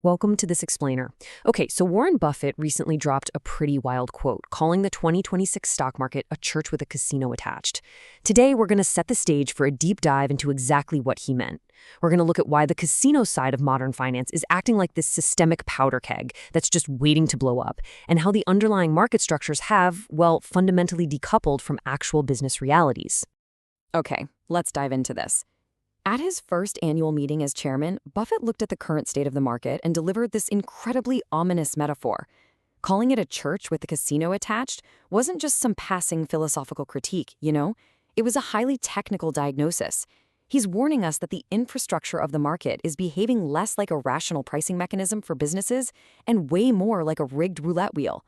Welcome to this explainer. Okay, so Warren Buffett recently dropped a pretty wild quote, calling the 2026 stock market a church with a casino attached. Today, we're going to set the stage for a deep dive into exactly what he meant. We're going to look at why the casino side of modern finance is acting like this systemic powder keg that's just waiting to blow up, and how the underlying market structures have, well, fundamentally decoupled from actual business realities. Okay, let's dive into this. At his first annual meeting as chairman, Buffett looked at the current state of the market and delivered this incredibly ominous metaphor. Calling it a church with a casino attached wasn't just some passing philosophical critique, It was a highly technical diagnosis. He's warning us that the infrastructure of the market is behaving less like a rational pricing mechanism for businesses and way more like a rigged roulette wheel.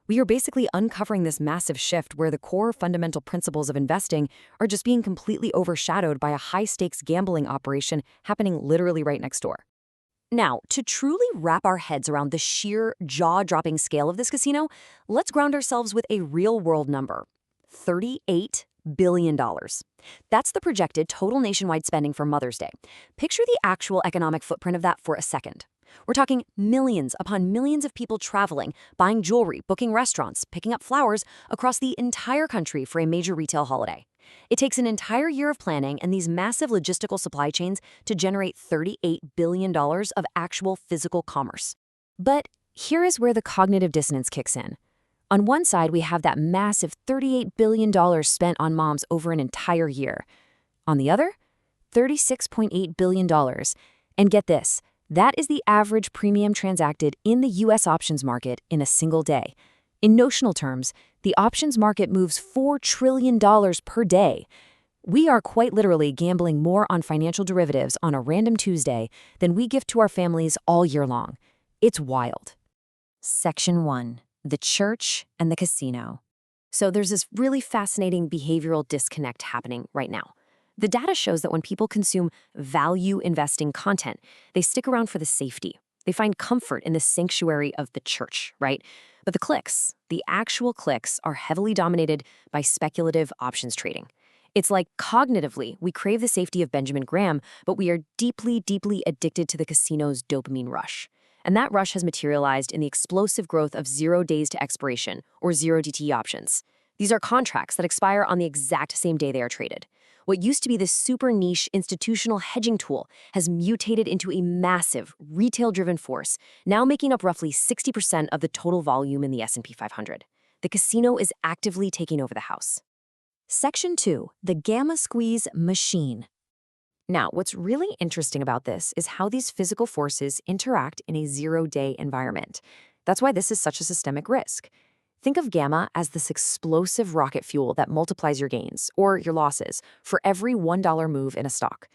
We are basically uncovering this massive shift where the core fundamental principles of investing are just being completely overshadowed by a high-stakes gambling operation happening literally right next door. Now, to truly wrap our heads around the sheer jaw-dropping scale of this casino, let's ground ourselves with a real-world number: $38 billion. That's the projected total nationwide spending for Mother's Day. Picture the actual economic footprint of that for a second. We're talking millions upon millions of people traveling, buying jewelry, booking restaurants, picking up flowers across the entire country for a major retail holiday. It takes an entire year of planning and these massive logistical supply chains to generate $38 billion of actual physical commerce. But here is where the cognitive dissonance kicks in. On one side, we have that massive $38 billion spent on moms over an entire year. On the other, $36.8 billion. And get this, that is the average premium transacted in the U.S. options market in a single day. In notional terms, the options market moves $4 trillion per day. We are quite literally gambling more on financial derivatives on a random Tuesday than we give to our families all year long. It's wild. Section 1. The church and the casino. So there's this really fascinating behavioral disconnect happening right now. The data shows that when people consume value investing content, they stick around for the safety. They find comfort in the sanctuary of the church, right? But the clicks, the actual clicks, are heavily dominated by speculative options trading. It's like cognitively, we crave the safety of Benjamin Graham, but we are deeply, deeply addicted to the casino's dopamine rush. And that rush has materialized in the explosive growth of 0 days to expiration, or 0DTE options. These are contracts that expire on the exact same day they are traded. What used to be this super niche institutional hedging tool has mutated into a massive retail-driven force, now making up roughly 60% of the total volume in the S&P 500. The casino is actively taking over the house. Section 2. The Gamma Squeeze Machine. Now, what's really interesting about this is how these physical forces interact in a 0-day environment. That's why this is such a systemic risk. Think of gamma as this explosive rocket fuel that multiplies your gains, or your losses, for every $1 move in a stock.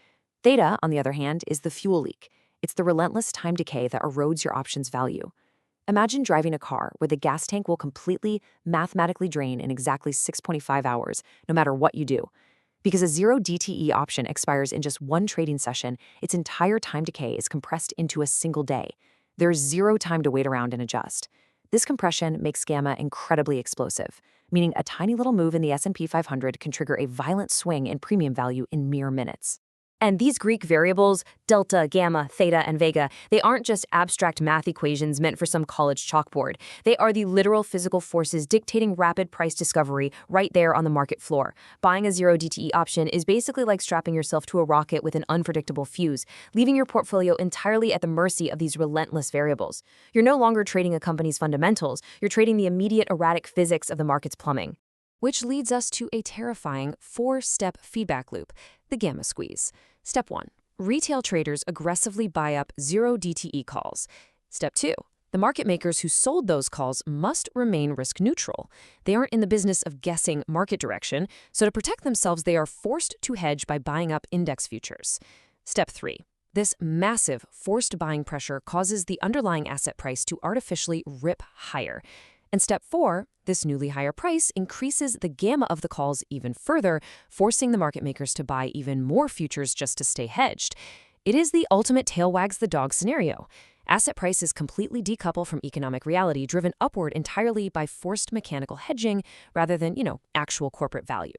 Theta, on the other hand, is the fuel leak. It's the relentless time decay that erodes your option's value. Imagine driving a car where the gas tank will completely, mathematically drain in exactly 6.5 hours, no matter what you do. Because a 0DTE option expires in just one trading session, its entire time decay is compressed into a single day. There's zero time to wait around and adjust. This compression makes gamma incredibly explosive, meaning a tiny little move in the S&P 500 can trigger a violent swing in premium value in mere minutes. And these Greek variables, delta, gamma, theta, and vega, they aren't just abstract math equations meant for some college chalkboard. They are the literal physical forces dictating rapid price discovery right there on the market floor. Buying a 0DTE option is basically like strapping yourself to a rocket with an unpredictable fuse, leaving your portfolio entirely at the mercy of these relentless variables. You're no longer trading a company's fundamentals, you're trading the immediate erratic physics of the market's plumbing. Which leads us to a terrifying 4-step feedback loop, the gamma squeeze. Step 1. Retail traders aggressively buy up 0DTE calls. Step 2. The market makers who sold those calls must remain risk neutral. They aren't in the business of guessing market direction, so to protect themselves, they are forced to hedge by buying up index futures. Step 3. This massive forced buying pressure causes the underlying asset price to artificially rip higher. And step 4, this newly higher price increases the gamma of the calls even further, forcing the market makers to buy even more futures just to stay hedged. It is the ultimate tail wags the dog scenario. Asset prices completely decouple from economic reality, driven upward entirely by forced mechanical hedging rather than, actual corporate value.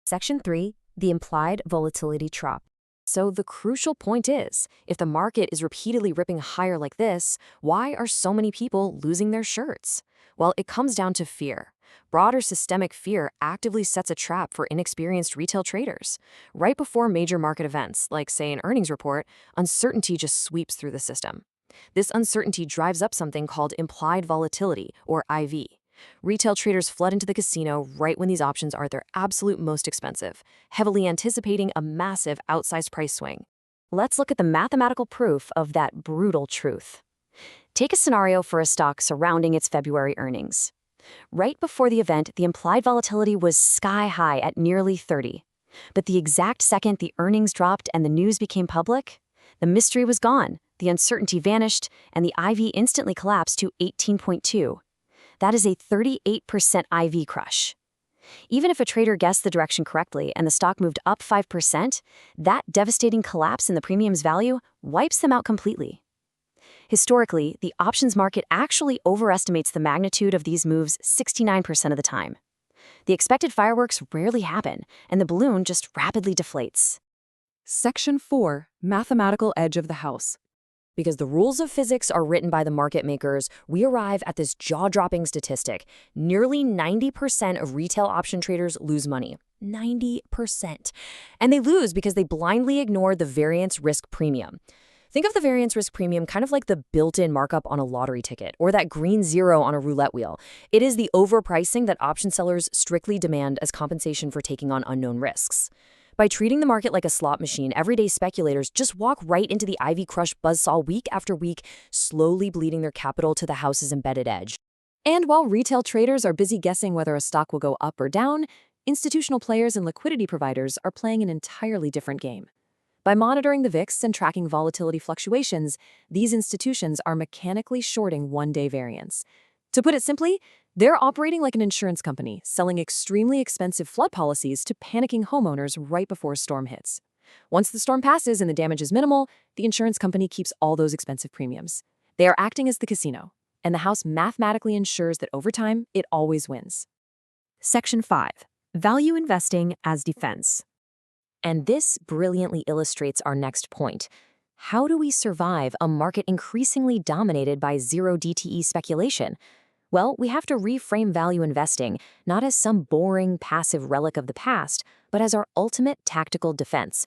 Section 3. The Implied Volatility Trap. So the crucial point is, if the market is repeatedly ripping higher like this, why are so many people losing their shirts? Well, it comes down to fear. Broader systemic fear actively sets a trap for inexperienced retail traders. Right before major market events, like say an earnings report, uncertainty just sweeps through the system. This uncertainty drives up something called implied volatility, or IV. Retail traders flood into the casino right when these options are at their absolute most expensive, heavily anticipating a massive outsized price swing. Let's look at the mathematical proof of that brutal truth. Take a scenario for a stock surrounding its February earnings. Right before the event, the implied volatility was sky high at nearly 30. But the exact second the earnings dropped and the news became public, the mystery was gone, the uncertainty vanished, and the IV instantly collapsed to 18.2. That is a 38% IV crush. Even if a trader guessed the direction correctly and the stock moved up 5%, that devastating collapse in the premium's value wipes them out completely. Historically, the options market actually overestimates the magnitude of these moves 69% of the time. The expected fireworks rarely happen, and the balloon just rapidly deflates. Section 4. Mathematical Edge of the House. Because the rules of physics are written by the market makers, we arrive at this jaw-dropping statistic. Nearly 90% of retail option traders lose money. 90%. And they lose because they blindly ignore the variance risk premium. Think of the variance risk premium kind of like the built-in markup on a lottery ticket or that green zero on a roulette wheel. It is the overpricing that option sellers strictly demand as compensation for taking on unknown risks. By treating the market like a slot machine, everyday speculators just walk right into the Ivy Crush buzzsaw week after week, slowly bleeding their capital to the house's embedded edge. And while retail traders are busy guessing whether a stock will go up or down, institutional players and liquidity providers are playing an entirely different game. By monitoring the VIX and tracking volatility fluctuations, these institutions are mechanically shorting one-day variance. To put it simply, they're operating like an insurance company, selling extremely expensive flood policies to panicking homeowners right before a storm hits. Once the storm passes and the damage is minimal, the insurance company keeps all those expensive premiums. They are acting as the casino, and the house mathematically ensures that over time, it always wins. Section 5. Value Investing as Defense. And this brilliantly illustrates our next point. How do we survive a market increasingly dominated by zero DTE speculation? Well, we have to reframe value investing, not as some boring, passive relic of the past, but as our ultimate tactical defense.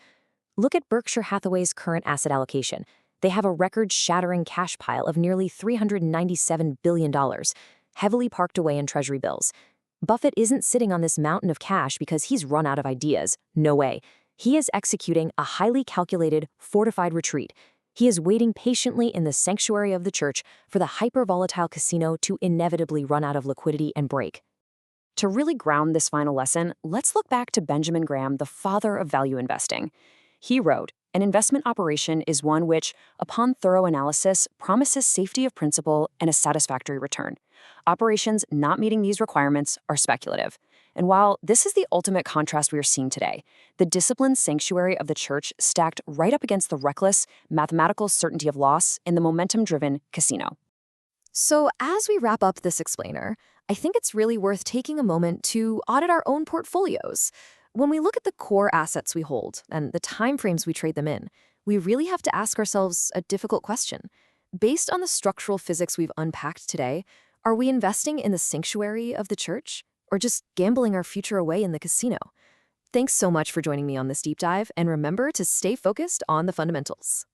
Look at Berkshire Hathaway's current asset allocation. They have a record-shattering cash pile of nearly $397 billion, heavily parked away in treasury bills. Buffett isn't sitting on this mountain of cash because he's run out of ideas. No way. He is executing a highly calculated, fortified retreat. He is waiting patiently in the sanctuary of the church for the hyper-volatile casino to inevitably run out of liquidity and break. To really ground this final lesson, let's look back to Benjamin Graham, the father of value investing. He wrote, "An investment operation is one which, upon thorough analysis, promises safety of principal and a satisfactory return. Operations not meeting these requirements are speculative." And while this is the ultimate contrast we are seeing today, the disciplined sanctuary of the church stacked right up against the reckless, mathematical certainty of loss in the momentum-driven casino. So as we wrap up this explainer, I think it's really worth taking a moment to audit our own portfolios. When we look at the core assets we hold and the timeframes we trade them in, we really have to ask ourselves a difficult question. Based on the structural physics we've unpacked today, are we investing in the sanctuary of the church? Or just gambling our future away in the casino? Thanks so much for joining me on this deep dive, and remember to stay focused on the fundamentals.